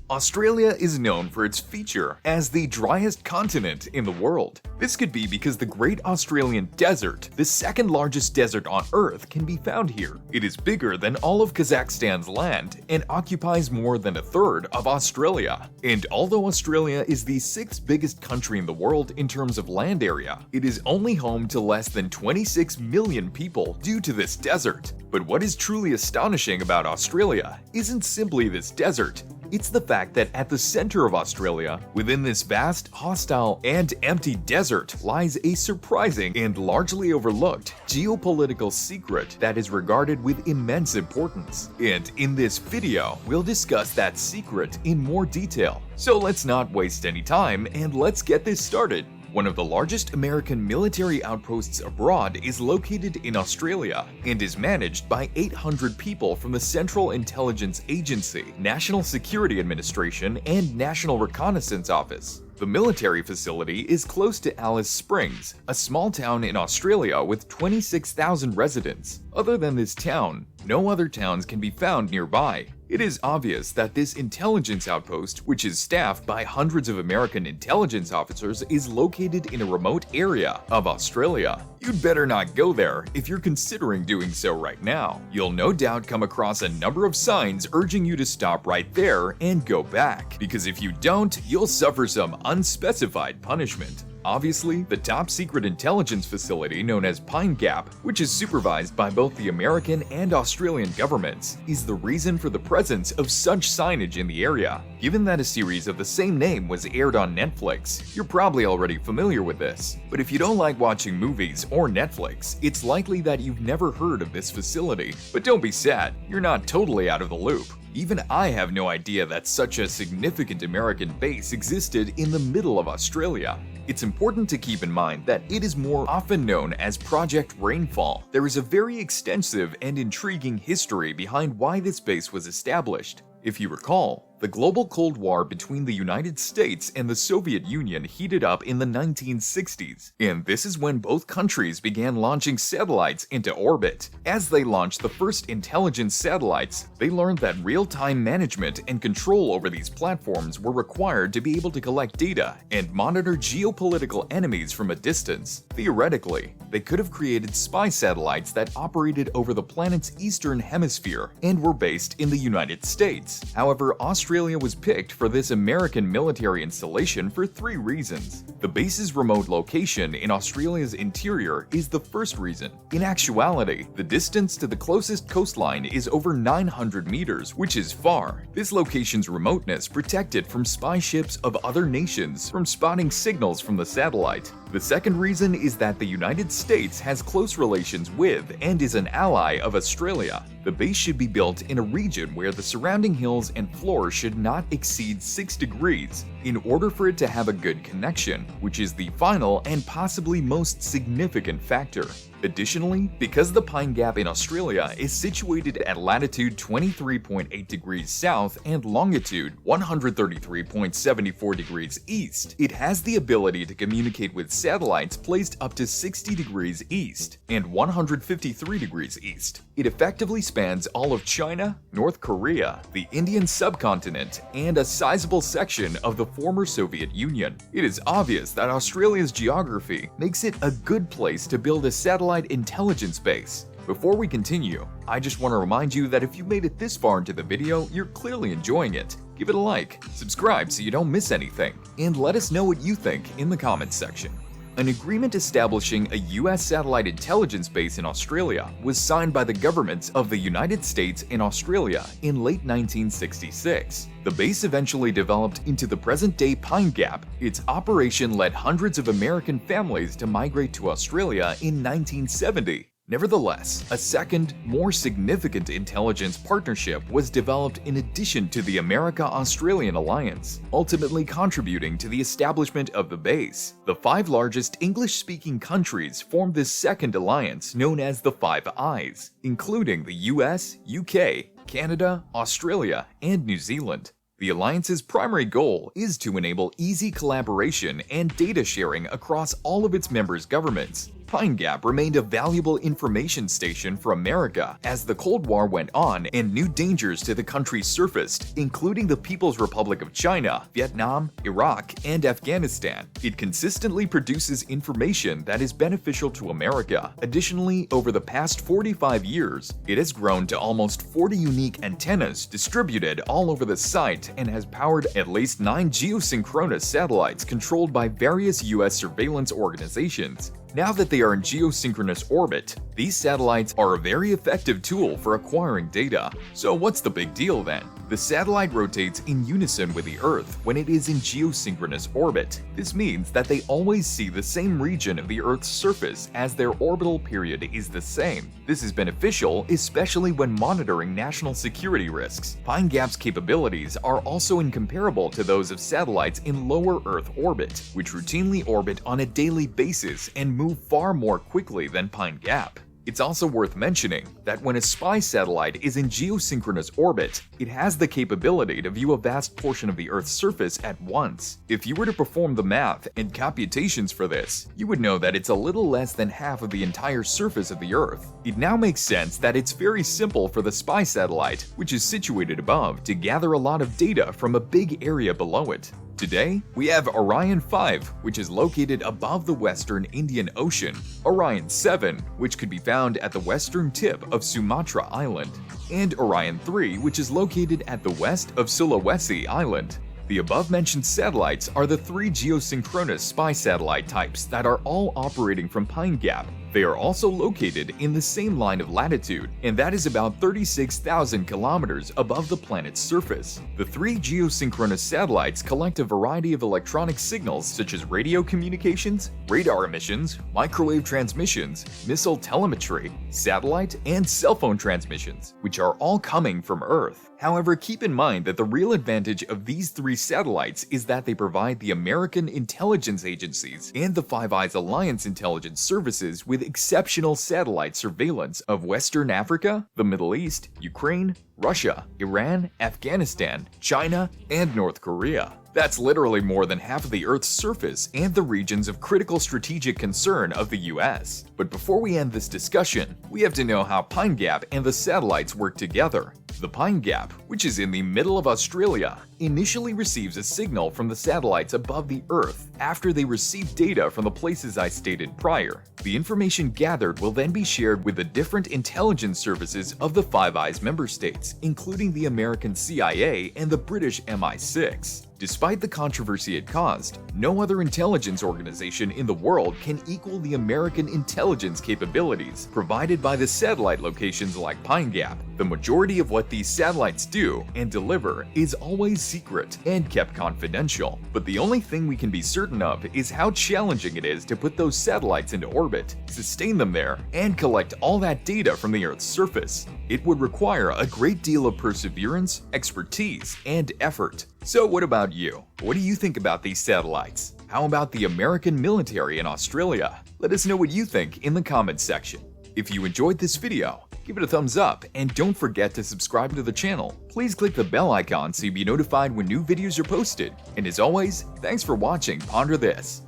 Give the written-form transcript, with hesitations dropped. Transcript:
Australia is known for its feature as the driest continent in the world. This could be because the Great Australian Desert, the second largest desert on Earth, can be found here. It is bigger than all of Kazakhstan's land and occupies more than a third of Australia. And although Australia is the sixth biggest country in the world in terms of land area, it is only home to less than 26 million people due to this desert. But what is truly astonishing about Australia isn't simply this desert. It's the fact that at the center of Australia, within this vast, hostile, and empty desert, lies a surprising and largely overlooked geopolitical secret that is regarded with immense importance. And in this video, we'll discuss that secret in more detail. So let's not waste any time and let's get this started. One of the largest American military outposts abroad is located in Australia and is managed by 800 people from the Central Intelligence Agency, National Security Administration, and National Reconnaissance Office. The military facility is close to Alice Springs, a small town in Australia with 26,000 residents. Other than this town, no other towns can be found nearby. It is obvious that this intelligence outpost, which is staffed by hundreds of American intelligence officers, is located in a remote area of Australia. You'd better not go there if you're considering doing so right now. You'll no doubt come across a number of signs urging you to stop right there and go back, because if you don't, you'll suffer some unspecified punishment. Obviously, the top-secret intelligence facility known as Pine Gap, which is supervised by both the American and Australian governments, is the reason for the presence of such signage in the area. Given that a series of the same name was aired on Netflix, you're probably already familiar with this. But if you don't like watching movies or Netflix, it's likely that you've never heard of this facility. But don't be sad, you're not totally out of the loop. Even I have no idea that such a significant American base existed in the middle of Australia. It's important to keep in mind that it is more often known as Project Rainfall. There is a very extensive and intriguing history behind why this base was established. If you recall, the global Cold War between the United States and the Soviet Union heated up in the 1960s, and this is when both countries began launching satellites into orbit. As they launched the first intelligence satellites, they learned that real-time management and control over these platforms were required to be able to collect data and monitor geopolitical enemies from a distance. Theoretically, they could have created spy satellites that operated over the planet's eastern hemisphere and were based in the United States. However, Australia was picked for this American military installation for three reasons. The base's remote location in Australia's interior is the first reason. In actuality, the distance to the closest coastline is over 900 meters, which is far. This location's remoteness protected from spy ships of other nations from spotting signals from the satellite. The second reason is that the United States has close relations with and is an ally of Australia. The base should be built in a region where the surrounding hills and floor should not exceed 6 degrees in order for it to have a good connection, which is the final and possibly most significant factor. Additionally, because the Pine Gap in Australia is situated at latitude 23.8 degrees south and longitude 133.74 degrees east, it has the ability to communicate with satellites placed up to 60 degrees east and 153 degrees east. It effectively spans all of China, North Korea, the Indian subcontinent, and a sizable section of the former Soviet Union. It is obvious that Australia's geography makes it a good place to build a satellite intelligence base. Before we continue, I just want to remind you that if you made it this far into the video, you're clearly enjoying it. Give it a like, subscribe so you don't miss anything, and let us know what you think in the comments section. An agreement establishing a U.S. satellite intelligence base in Australia was signed by the governments of the United States and Australia in late 1966. The base eventually developed into the present-day Pine Gap. Its operation led hundreds of American families to migrate to Australia in 1970. Nevertheless, a second, more significant intelligence partnership was developed in addition to the America-Australian alliance, ultimately contributing to the establishment of the base. The 5 largest English-speaking countries formed this second alliance known as the Five Eyes, including the US, UK, Canada, Australia, and New Zealand. The Alliance's primary goal is to enable easy collaboration and data sharing across all of its members' governments. Pine Gap remained a valuable information station for America as the Cold War went on and new dangers to the country surfaced, including the People's Republic of China, Vietnam, Iraq, and Afghanistan. It consistently produces information that is beneficial to America. Additionally, over the past 45 years, it has grown to almost 40 unique antennas distributed all over the site and has powered at least 9 geosynchronous satellites controlled by various U.S. surveillance organizations. Now that they are in geosynchronous orbit, these satellites are a very effective tool for acquiring data. So what's the big deal then? The satellite rotates in unison with the Earth when it is in geosynchronous orbit. This means that they always see the same region of the Earth's surface as their orbital period is the same. This is beneficial, especially when monitoring national security risks. Pine Gap's capabilities are also incomparable to those of satellites in lower Earth orbit, which routinely orbit on a daily basis and move far more quickly than Pine Gap. It's also worth mentioning that when a spy satellite is in geosynchronous orbit, it has the capability to view a vast portion of the Earth's surface at once. If you were to perform the math and computations for this, you would know that it's a little less than half of the entire surface of the Earth. It now makes sense that it's very simple for the spy satellite, which is situated above, to gather a lot of data from a big area below it. Today, we have Orion 5, which is located above the western Indian Ocean, Orion 7, which could be found at the western tip of Sumatra Island, and Orion 3, which is located at the west of Sulawesi Island. The above-mentioned satellites are the 3 geosynchronous spy satellite types that are all operating from Pine Gap. They are also located in the same line of latitude, and that is about 36,000 kilometers above the planet's surface. The 3 geosynchronous satellites collect a variety of electronic signals such as radio communications, radar emissions, microwave transmissions, missile telemetry, satellite, and cell phone transmissions, which are all coming from Earth. However, keep in mind that the real advantage of these 3 satellites is that they provide the American intelligence agencies and the Five Eyes Alliance intelligence services with exceptional satellite surveillance of Western Africa, the Middle East, Ukraine, Russia, Iran, Afghanistan, China, and North Korea. That's literally more than half of the Earth's surface and the regions of critical strategic concern of the US. But before we end this discussion, we have to know how Pine Gap and the satellites work together. The Pine Gap, which is in the middle of Australia, initially receives a signal from the satellites above the Earth after they receive data from the places I stated prior. The information gathered will then be shared with the different intelligence services of the Five Eyes member states, including the American CIA and the British MI6. Despite the controversy it caused, no other intelligence organization in the world can equal the American intelligence capabilities provided by the satellite locations like Pine Gap. The majority of what these satellites do and deliver is always secret and kept confidential. But the only thing we can be certain of is how challenging it is to put those satellites into orbit, sustain them there, and collect all that data from the Earth's surface. It would require a great deal of perseverance, expertise, and effort. So what about you? What do you think about these satellites? How about the American military in Australia? Let us know what you think in the comments section. If you enjoyed this video, give it a thumbs up and don't forget to subscribe to the channel. Please click the bell icon so you'll be notified when new videos are posted. And as always, thanks for watching Ponder This.